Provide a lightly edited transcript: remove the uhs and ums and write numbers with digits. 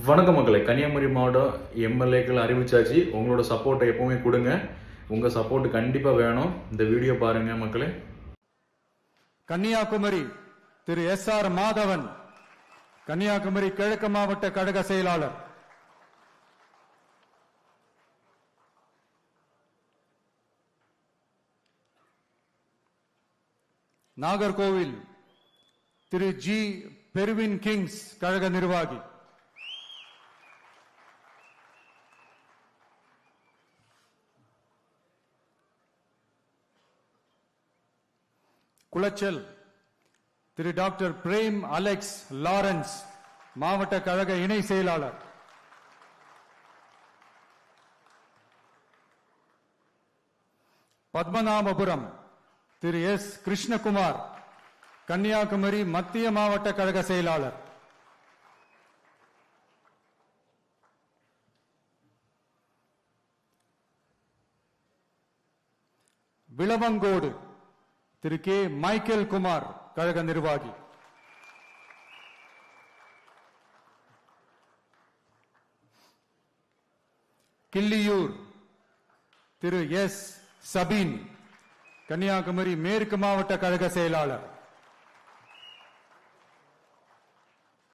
வணக்கம் மக்களே, கன்னியாகுமரி மாவட்டம் எம்எல்ஏக்கள் அறிவிச்சாச்சு. உங்களோட சப்போர்ட்டை எப்பவுமே கொடுங்க. உங்க சப்போர்ட் கண்டிப்பா வேணும். இந்த வீடியோ பாருங்க மக்களே. கன்னியாகுமரி திரு எஸ்.ஆர். மாதவன், கன்னியாகுமரி கிழக்கு மாவட்ட கழக செயலாளர். நாகர்கோவில் திரு ஜி. பெர்வின் கிங்ஸ், கழக நிர்வாகி. குளச்சல் திரு டாக்டர் பிரேம் அலெக்ஸ் லாரன்ஸ், மாவட்ட கழக இணை செயலாளர். பத்மநாபபுரம் திரு எஸ். கிருஷ்ணகுமார், கன்னியாகுமரி மத்திய மாவட்ட கழக செயலாளர். விளவங்கோடு திரு கே. மைக்கேல் குமார், கழக நிர்வாகி. கிள்ளியூர் திரு எஸ். சபீன், கன்னியாகுமரி மேற்கு மாவட்ட கழக செயலாளர்.